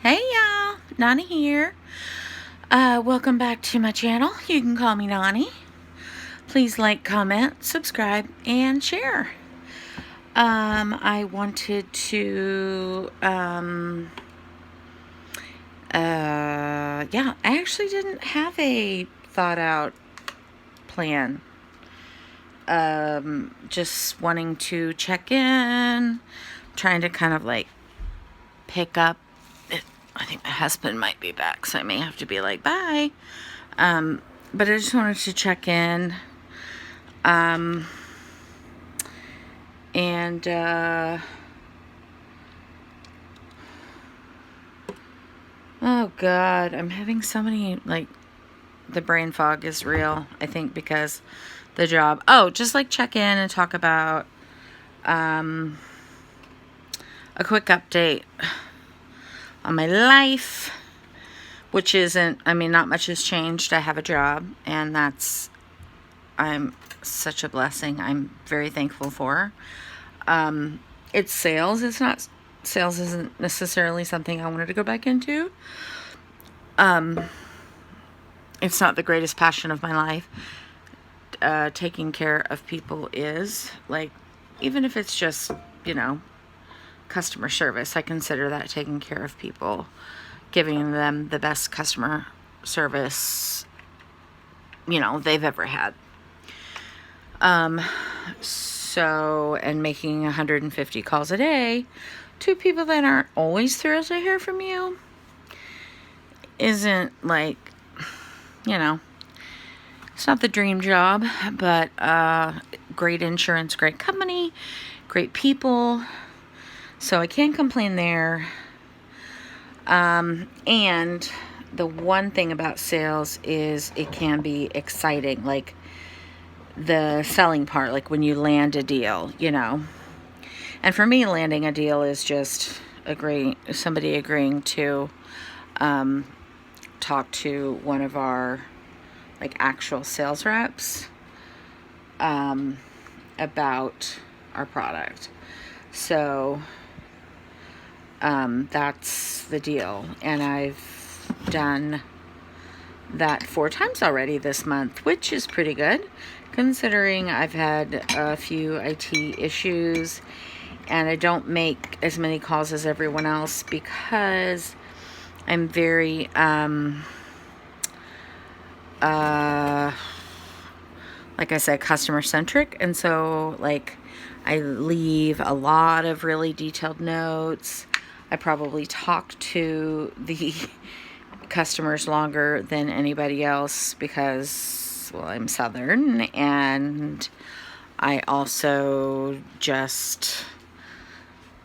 Hey y'all, Noni here. Welcome back to my channel. You can call me Noni. Please like, comment, subscribe, and share. I wanted to, I actually didn't have a thought out plan. Just wanting to check in, trying to kind of like pick up. I think my husband might be back, so I may have to be like, bye. But I just wanted to check in. Oh God, I'm having so many, like, the brain fog is real, I think, because the job. Oh, just like check in and talk about a quick update on my life, which isn't, I mean, not much has changed. I have a job, and I'm such a blessing. I'm very thankful for. It's sales. Sales isn't necessarily something I wanted to go back into. It's not the greatest passion of my life. Taking care of people is, like, even if it's just, customer service, I consider that taking care of people, giving them the best customer service, they've ever had. And making 150 calls a day to people that aren't always thrilled to hear from you isn't, like, it's not the dream job, but great insurance, great company, great people. So I can't complain there. And the one thing about sales is it can be exciting, like the selling part, like when you land a deal, And for me, landing a deal is just somebody agreeing to talk to one of our, like, actual sales reps about our product. So that's the deal. And I've done that 4 times already this month, which is pretty good, considering I've had a few IT issues, and I don't make as many calls as everyone else because I'm very, like I said, customer-centric, and so, like, I leave a lot of really detailed notes. I probably talk to the customers longer than anybody else because, well, I'm Southern, and I also just,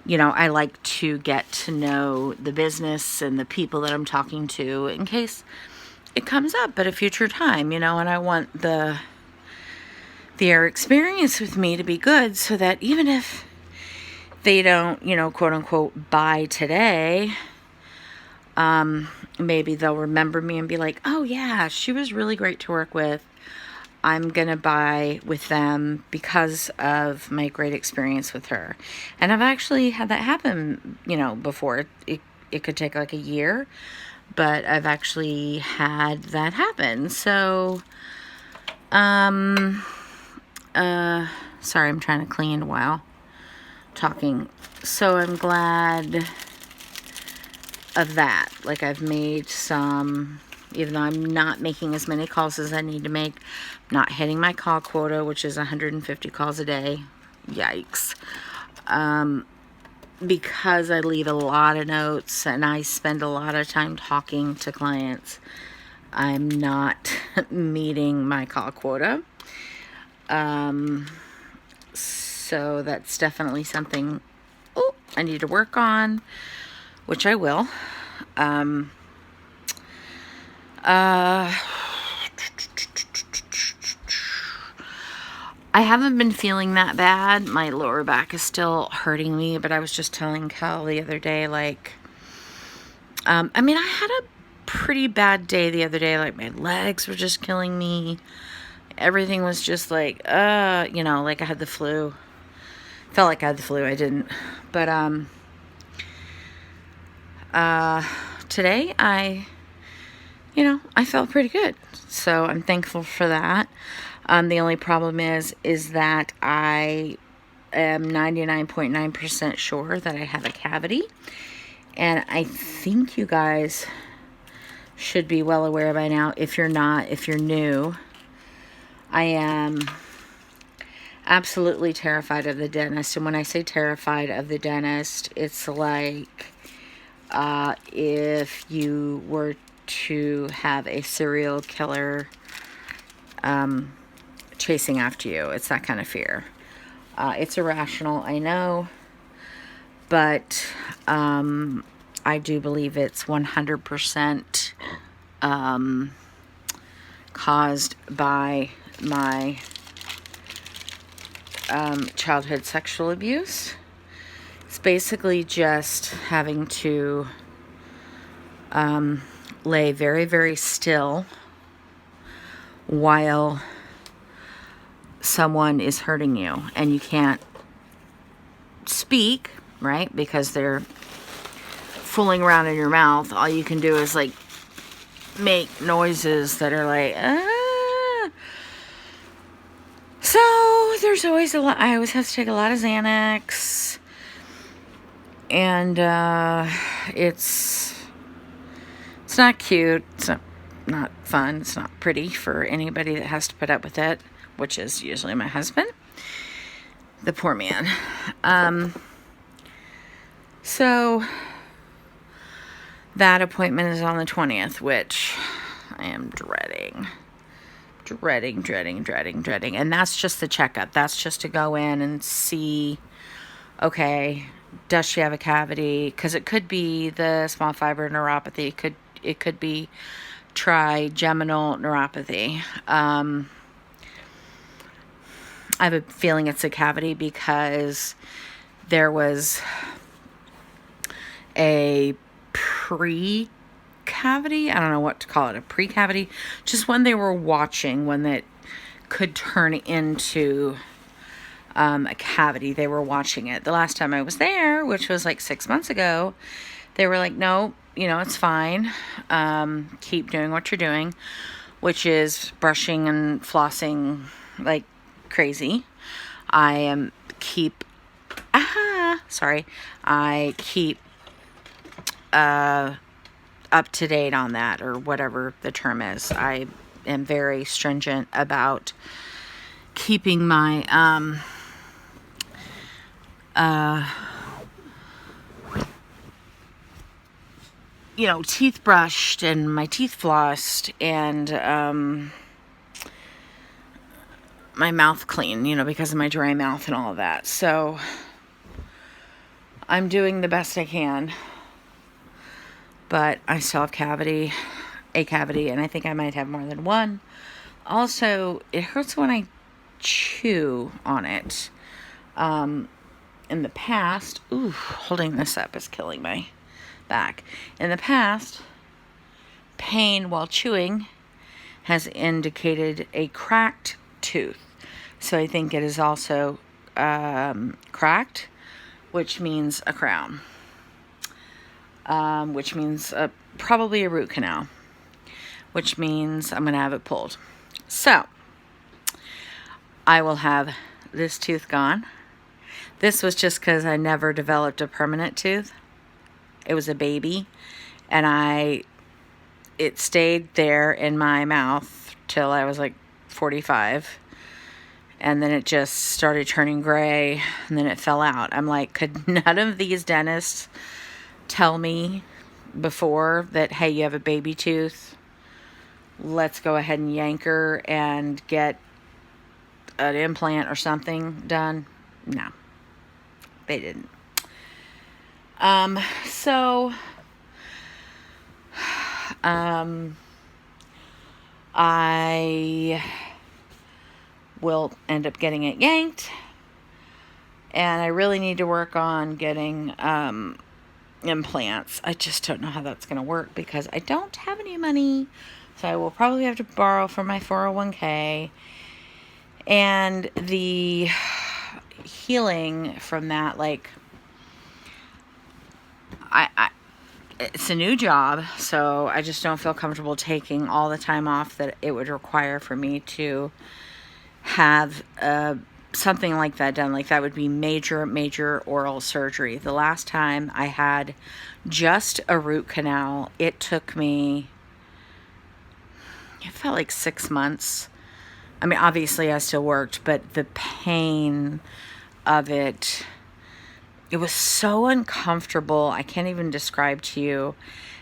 I like to get to know the business and the people that I'm talking to in case it comes up at a future time, and I want their experience with me to be good, so that even if they don't, quote unquote, buy today, maybe they'll remember me and be like, oh yeah, she was really great to work with. I'm going to buy with them because of my great experience with her. And I've actually had that happen, before. It could take like a year, but I've actually had that happen. So, sorry, I'm trying to clean while talking. So I'm glad of that. Like, I've made some, even though I'm not making as many calls as I need to make, not hitting my call quota, which is 150 calls a day. Yikes. Because I leave a lot of notes and I spend a lot of time talking to clients, I'm not meeting my call quota. So that's definitely something I need to work on, which I will. I haven't been feeling that bad. My lower back is still hurting me, but I was just telling Cal the other day, like, I had a pretty bad day the other day. Like, my legs were just killing me. Everything was just like, like I had the flu. Felt like I had the flu. I didn't. But, today I felt pretty good. So I'm thankful for that. The only problem is that I am 99.9% sure that I have a cavity. And I think you guys should be well aware by now. If you're not, if you're new, I am absolutely terrified of the dentist. And when I say terrified of the dentist, it's like if you were to have a serial killer chasing after you. It's that kind of fear. It's irrational, I know, but I do believe it's 100% caused by my childhood sexual abuse. It's basically just having to lay very, very still while someone is hurting you, and you can't speak, right? Because they're fooling around in your mouth. All you can do is like make noises that are like, ah. So there's always I always have to take a lot of Xanax, and it's not cute. It's not fun. It's not pretty for anybody that has to put up with it, which is usually my husband, the poor man. So that appointment is on the 20th, which I am dreading. And that's just the checkup. That's just to go in and see, okay, does she have a cavity? Because it could be the small fiber neuropathy. It could be trigeminal neuropathy. I have a feeling it's a cavity because there was a pre-cavity. I don't know what to call it. A pre-cavity. Just when they were watching, when that could turn into a cavity. They were watching it. The last time I was there, which was like 6 months ago, they were like, no, it's fine. Keep doing what you're doing, which is brushing and flossing like crazy. I keep up to date on that, or whatever the term is. I am very stringent about keeping my teeth brushed and my teeth flossed and my mouth clean, because of my dry mouth and all of that. So I'm doing the best I can, but I still have a cavity, and I think I might have more than one. Also, it hurts when I chew on it. In the past, holding this up is killing my back. In the past, pain while chewing has indicated a cracked tooth. So I think it is also cracked, which means a crown, which means probably a root canal, which means I'm going to have it pulled. So I will have this tooth gone. This was just because I never developed a permanent tooth. It was a baby, and it stayed there in my mouth till I was like 45, and then it just started turning gray, and then it fell out. I'm like, could none of these dentists tell me before that, hey, you have a baby tooth, let's go ahead and yank her and get an implant or something done? No, they didn't. So I will end up getting it yanked, and I really need to work on getting implants. I just don't know how that's going to work because I don't have any money, so I will probably have to borrow from my 401k, and the healing from that, like, it's a new job, so I just don't feel comfortable taking all the time off that it would require for me to have something like that done. Like that would be major oral surgery. The last time I had just a root canal, it took me, it felt like 6 months. I mean, obviously I still worked, but the pain of it, it was so uncomfortable. I can't even describe to you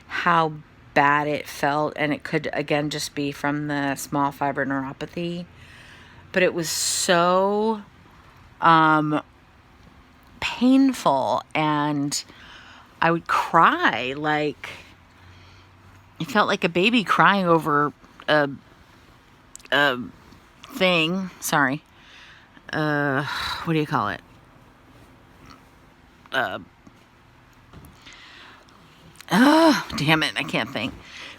how bad it felt. And it could, again, just be from the small fiber neuropathy. But it was so painful. And I would cry. Like, it felt like a baby crying over a thing. Sorry. What do you call it? Oh, damn it, I can't think.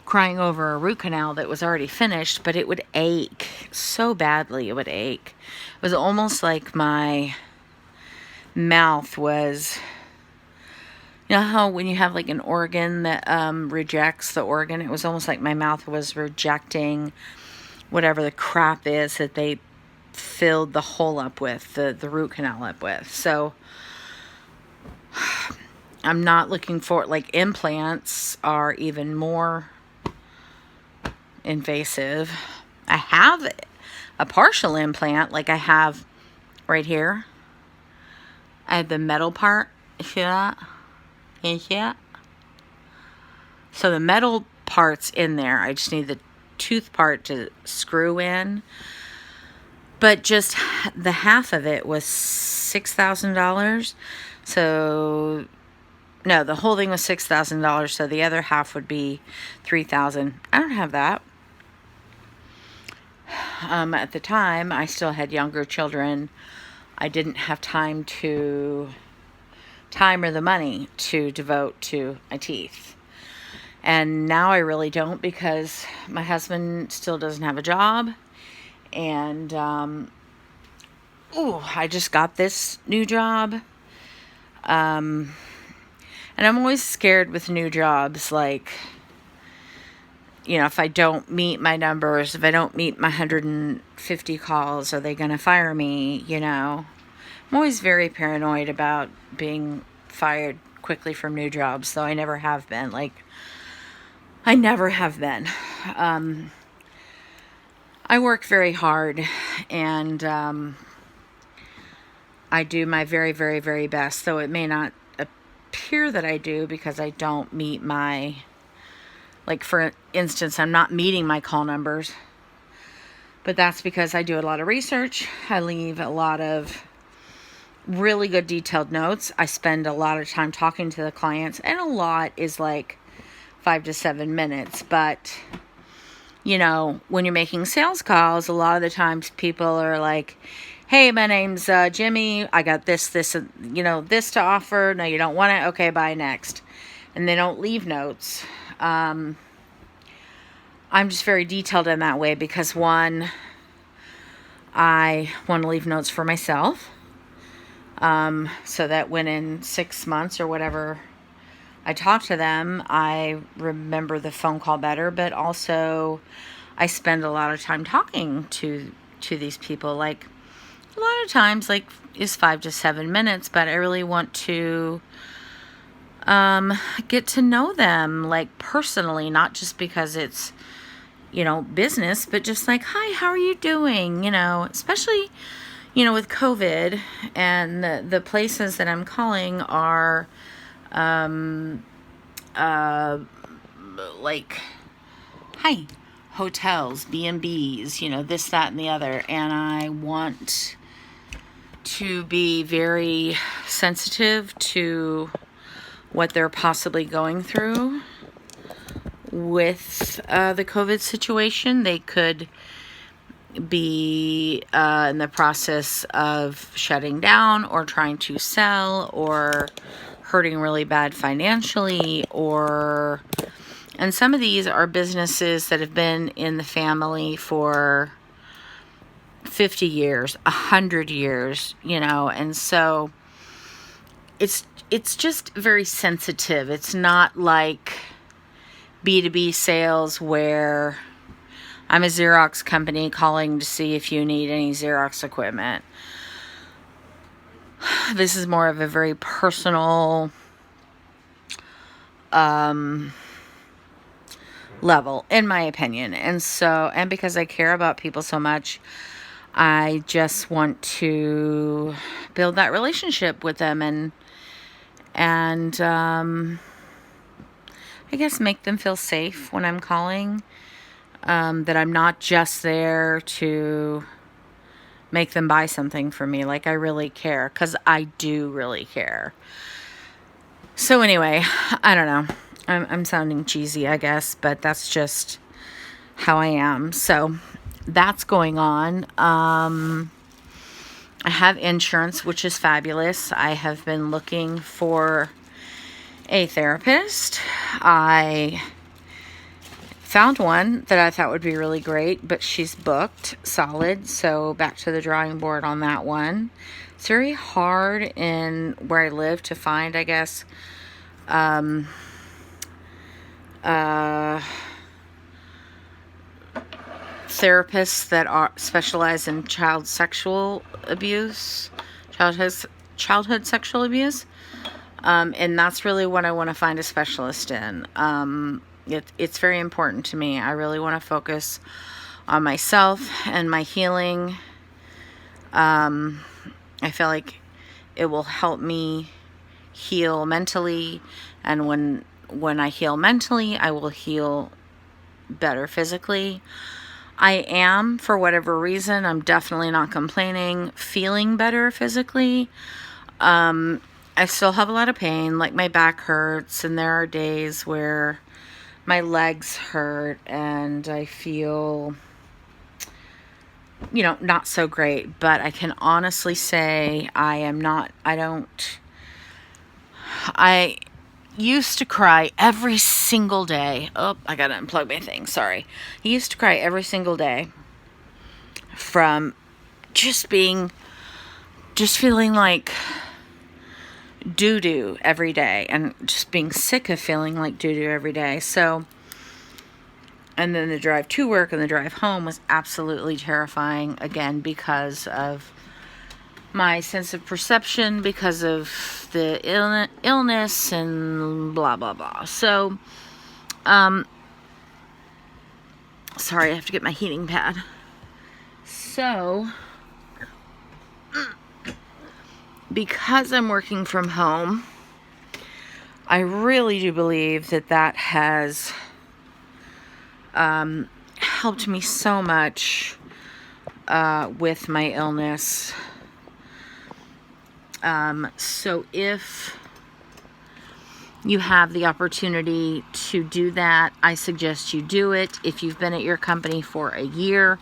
Crying over a root canal that was already finished, but it would ache so badly. It would ache. It was almost like my mouth was, you know how when you have like an organ that rejects the organ, it was almost like my mouth was rejecting whatever the crap is that they filled the hole up with, the root canal up with. So I'm not looking for, like, implants are even more invasive. I have a partial implant, like I have right here. I have the metal part. You see that? Can you see that? So the metal part's in there. I just need the tooth part to screw in. But just the half of it was $6,000. So no, the whole thing was $6,000, so the other half would be $3,000. I don't have that. At the time, I still had younger children. I didn't have time or the money to devote to my teeth. And now I really don't, because my husband still doesn't have a job. And, I just got this new job. And I'm always scared with new jobs, like, you know, if I don't meet my numbers, if I don't meet my 150 calls, are they going to fire me, you know? I'm always very paranoid about being fired quickly from new jobs, though I never have been. Like, I never have been. I work very hard, and I do my very, very, very best, though it may not appear that I do, because I don't meet my, like, for instance, I'm not meeting my call numbers, but that's because I do a lot of research. I leave a lot of really good detailed notes. I spend a lot of time talking to the clients, and a lot is like 5 to 7 minutes, but you know, when you're making sales calls, a lot of the times people are like, hey, my name's Jimmy. I got this, this to offer. No, you don't want it. Okay, bye, next. And they don't leave notes. I'm just very detailed in that way because, one, I want to leave notes for myself. So that when in 6 months or whatever I talk to them, I remember the phone call better, but also I spend a lot of time talking to these people. Like, a lot of times, like, is 5 to 7 minutes, but I really want to get to know them, like, personally, not just because it's, business, but just like, hi, how are you doing? Especially, with COVID, and the places that I'm calling are, like, hi, hotels, B&Bs, this, that, and the other. And I want to be very sensitive to what they're possibly going through with the COVID situation. They could be in the process of shutting down or trying to sell or hurting really bad financially, and some of these are businesses that have been in the family for 50 years, 100 years, and so it's just very sensitive. It's not like B2B sales where I'm a Xerox company calling to see if you need any Xerox equipment. This is more of a very personal level, in my opinion. And because I care about people so much, I just want to build that relationship with them and I guess make them feel safe when I'm calling. That I'm not just there to make them buy something for me. Like, I really care, because I do really care. So anyway, I don't know. I'm sounding cheesy, I guess, but that's just how I am. So that's going on. I have insurance, which is fabulous. I have been looking for a therapist. I found one that I thought would be really great, but she's booked solid, so back to the drawing board on that one. It's very hard in where I live to find, I guess, therapists that are specialize in childhood sexual abuse, and that's really what I want to find a specialist in. It's very important to me. I really want to focus on myself and my healing. I feel like it will help me heal mentally, and when I heal mentally, I will heal better physically. I am, for whatever reason, I'm definitely not complaining, feeling better physically. I still have a lot of pain, like my back hurts, and there are days where my legs hurt and I feel, not so great. But I can honestly say I used to cry every single day. Oh, I gotta unplug my thing, sorry. I used to cry every single day from just feeling like doo-doo every day, and just being sick of feeling like doo-doo every day. So, and then the drive to work and the drive home was absolutely terrifying, again, because of my sense of perception, because of the illness and blah, blah, blah. So, sorry, I have to get my heating pad. So, because I'm working from home, I really do believe that has helped me so much with my illness. So if you have the opportunity to do that, I suggest you do it. If you've been at your company for a year,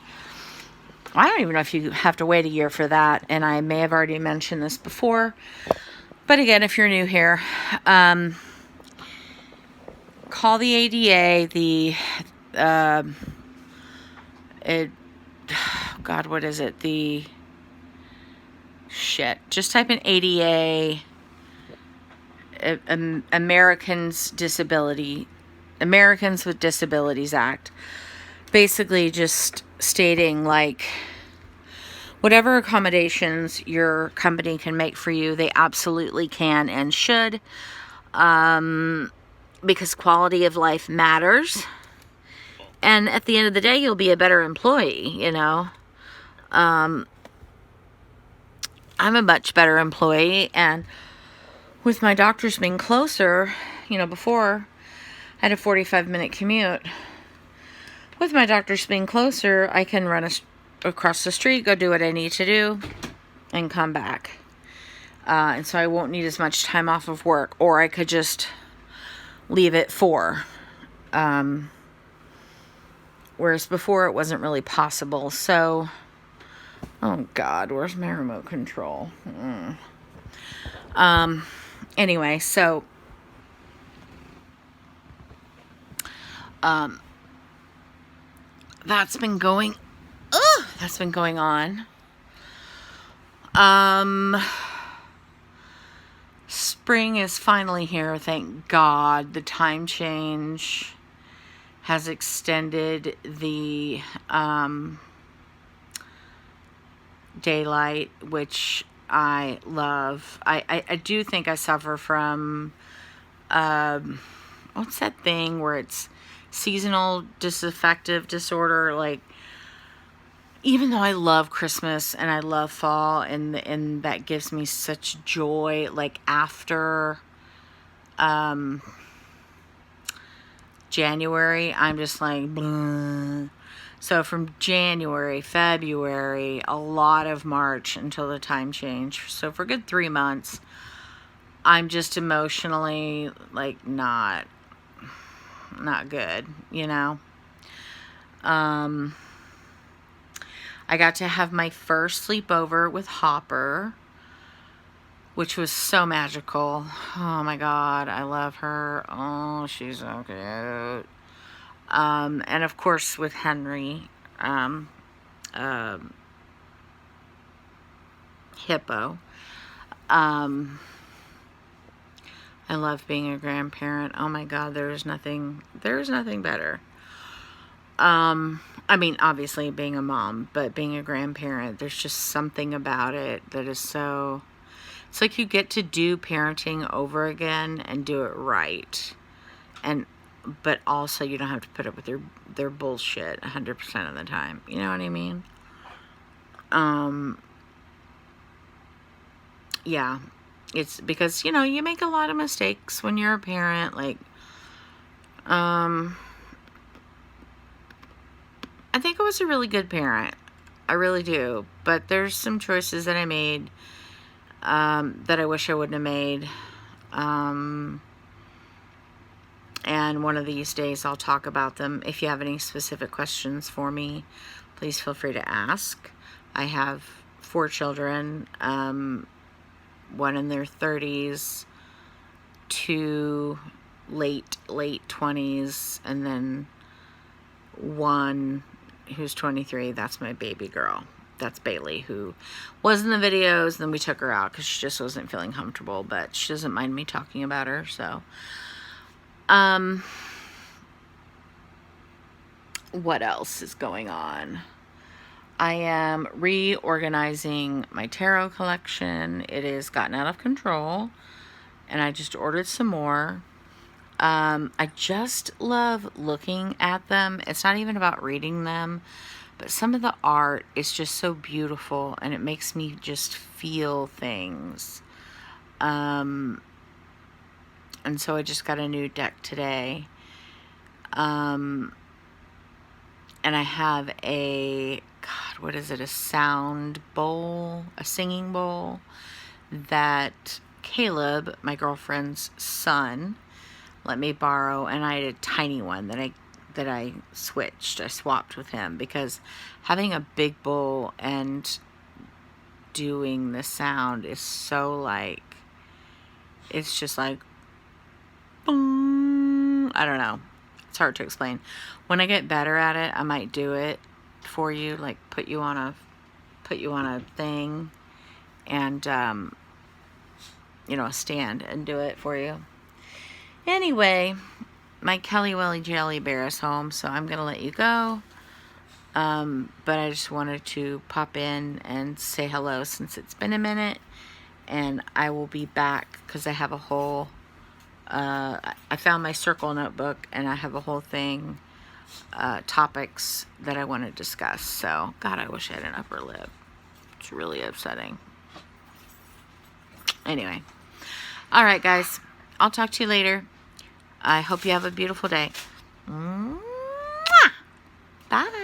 I don't even know if you have to wait a year for that, and I may have already mentioned this before, but again, if you're new here, call the ADA, just type in ADA, Americans with Disabilities Act. Basically just stating, like, whatever accommodations your company can make for you, they absolutely can and should, because quality of life matters. And at the end of the day, you'll be a better employee, I'm a much better employee, and with my doctors being closer, before I had a 45-minute commute. With my doctors being closer, I can run across the street, go do what I need to do, and come back. And so I won't need as much time off of work, or I could just leave at 4. Whereas before it wasn't really possible. So, oh God, where's my remote control? Anyway, so, that's been going on. spring is finally here, thank God. The time change has extended the daylight, which I love. I do think I suffer from, what's that thing where it's seasonal disaffective disorder? Like, even though I love Christmas and I love fall, and that gives me such joy, like after January, I'm just like, bleh. So from January, February, a lot of March until the time change. So for a good 3 months, I'm just emotionally like not good, you know. I got to have my first sleepover with Hopper, which was so magical. Oh my God, I love her. Oh, she's so cute. And of course with Henry, Hippo. I love being a grandparent. Oh my God, there's nothing better. I mean, obviously being a mom, but being a grandparent, there's just something about it that is so, it's like you get to do parenting over again and do it right. But also you don't have to put up with their bullshit 100% of the time. You know what I mean? Yeah. It's because, you know, you make a lot of mistakes when you're a parent. Like, I think I was a really good parent. I really do. But there's some choices that I made that I wish I wouldn't have made. And one of these days I'll talk about them. If you have any specific questions for me, please feel free to ask. I have 4 children, one in their 30s, 2 late 20s, and then 1 who's 23. That's my baby girl. That's Bailey, who was in the videos. Then we took her out because she just wasn't feeling comfortable, but she doesn't mind me talking about her. So, what else is going on? I am reorganizing my tarot collection. It has gotten out of control, and I just ordered some more. I just love looking at them. It's not even about reading them, but some of the art is just so beautiful, and it makes me just feel things. And so I just got a new deck today. And I have a sound bowl, a singing bowl that Caleb, my girlfriend's son, let me borrow, and I had a tiny one that I swapped with him, because having a big bowl and doing the sound is so like, it's just like, boom. I don't know. It's hard to explain. When I get better at it, I might do it for you, like put you on a thing, and you know, a stand, and do it for you. Anyway, my Kelly Welly Jelly Bear is home, so I'm gonna let you go. But I just wanted to pop in and say hello since it's been a minute, and I will be back because I have a whole I found my circle notebook, and I have a whole thing, topics that I want to discuss. So, God, I wish I had an upper lip. It's really upsetting. Anyway. All right, guys. I'll talk to you later. I hope you have a beautiful day. Mwah! Bye.